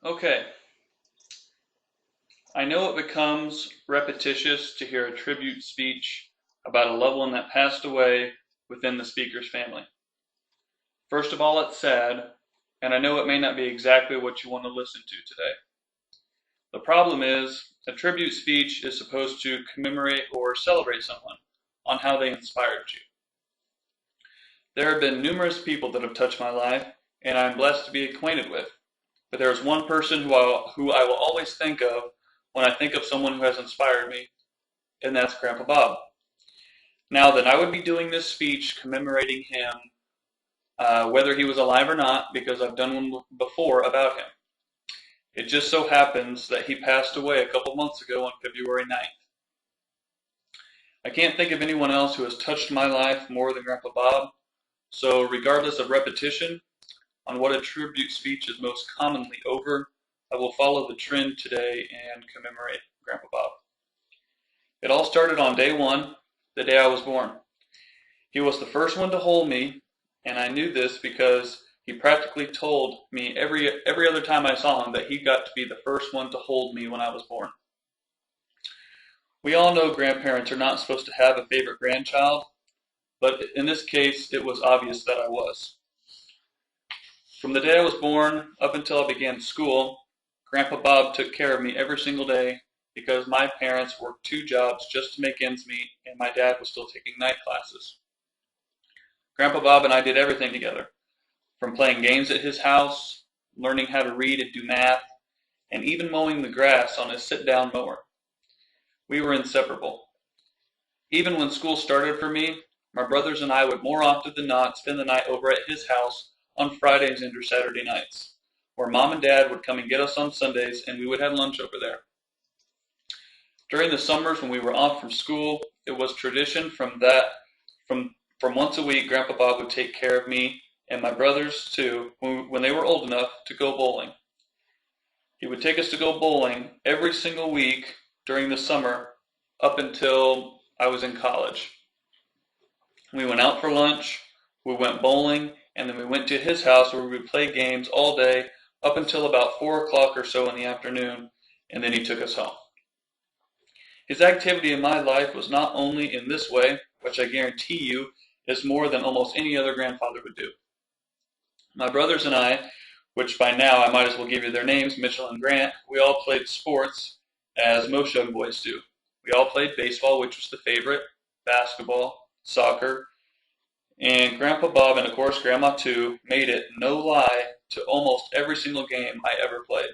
Okay, I know it becomes repetitious to hear a tribute speech about a loved one that passed away within the speaker's family. First of all, it's sad, and I know it may not be exactly what you want to listen to today. The problem is, a tribute speech is supposed to commemorate or celebrate someone on how they inspired you. There have been numerous people that have touched my life, and I am blessed to be acquainted with. But there is one person who I will always think of when I think of someone who has inspired me, and that's Grandpa Bob. Now then, I would be doing this speech commemorating him, whether he was alive or not, because I've done one before about him. It just so happens that he passed away a couple months ago on February 9th. I can't think of anyone else who has touched my life more than Grandpa Bob, so regardless of repetition, on what a tribute speech is most commonly over, I will follow the trend today and commemorate Grandpa Bob. It all started on day one, the day I was born. He was the first one to hold me, and I knew this because he practically told me every other time I saw him that he got to be the first one to hold me when I was born. We all know grandparents are not supposed to have a favorite grandchild, but in this case, it was obvious that I was. From the day I was born up until I began school, Grandpa Bob took care of me every single day because my parents worked two jobs just to make ends meet, and my dad was still taking night classes. Grandpa Bob and I did everything together, from playing games at his house, learning how to read and do math, and even mowing the grass on his sit-down mower. We were inseparable. Even when school started for me, my brothers and I would more often than not spend the night over at his house on Fridays and or Saturday nights, where Mom and Dad would come and get us on Sundays and we would have lunch over there. During the summers when we were off from school, it was tradition from once a week Grandpa Bob would take care of me and my brothers too when they were old enough to go bowling. He would take us to go bowling every single week during the summer up until I was in college. We went out for lunch, we went bowling, and then we went to his house where we would play games all day up until about 4 o'clock or so in the afternoon, and then he took us home. His activity in my life was not only in this way, which I guarantee you is more than almost any other grandfather would do. My brothers and I, which by now I might as well give you their names, Mitchell and Grant, we all played sports, as most young boys do. We all played baseball, which was the favorite, basketball, soccer, and Grandpa Bob and of course Grandma too made it, no lie, to almost every single game I ever played.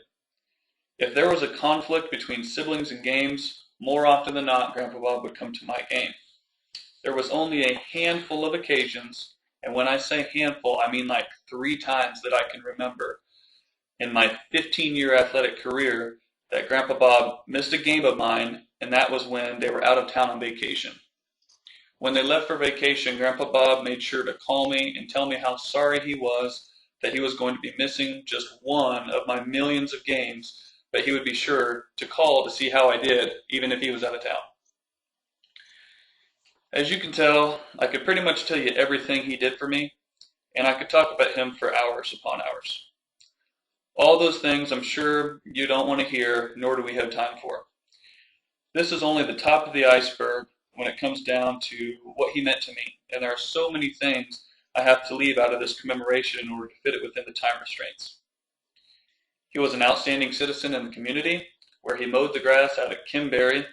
If there was a conflict between siblings and games, more often than not Grandpa Bob would come to my game. There was only a handful of occasions, and when I say handful, I mean like 3 times that I can remember in my 15-year athletic career that Grandpa Bob missed a game of mine, and that was when they were out of town on vacation. When they left for vacation, Grandpa Bob made sure to call me and tell me how sorry he was that he was going to be missing just one of my millions of games, but he would be sure to call to see how I did, even if he was out of town. As you can tell, I could pretty much tell you everything he did for me, and I could talk about him for hours upon hours. All those things I'm sure you don't want to hear, nor do we have time for. This is only the top of the iceberg when it comes down to what he meant to me, and there are so many things I have to leave out of this commemoration in order to fit it within the time restraints. He was an outstanding citizen in the community, where he mowed the grass out at Kimberry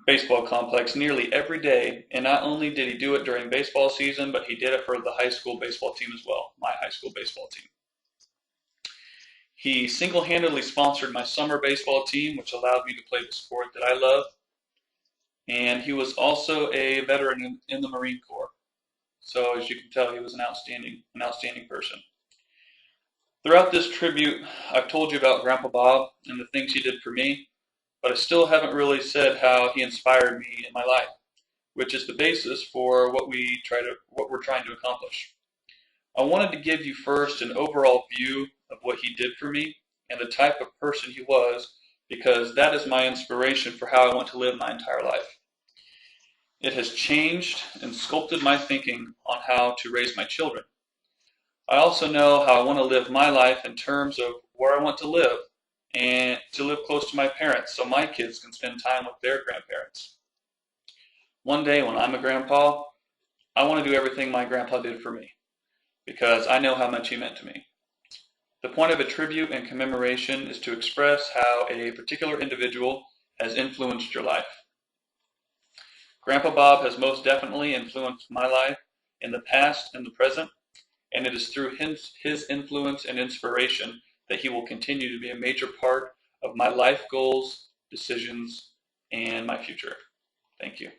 baseball complex nearly every day, and not only did he do it during baseball season, but he did it for the high school baseball team as well, my high school baseball team. He single-handedly sponsored my summer baseball team, which allowed me to play the sport that I love, and he was also a veteran in the Marine Corps. So as you can tell, he was an outstanding person. Throughout this tribute, I've told you about Grandpa Bob and the things he did for me, but I still haven't really said how he inspired me in my life, which is the basis for what we're trying to accomplish. I wanted to give you first an overall view of what he did for me and the type of person he was, because that is my inspiration for how I want to live my entire life. It has changed and sculpted my thinking on how to raise my children. I also know how I want to live my life in terms of where I want to live, and to live close to my parents so my kids can spend time with their grandparents. One day when I'm a grandpa, I want to do everything my grandpa did for me because I know how much he meant to me. The point of a tribute and commemoration is to express how a particular individual has influenced your life. Grandpa Bob has most definitely influenced my life in the past and the present, and it is through his influence and inspiration that he will continue to be a major part of my life goals, decisions, and my future. Thank you.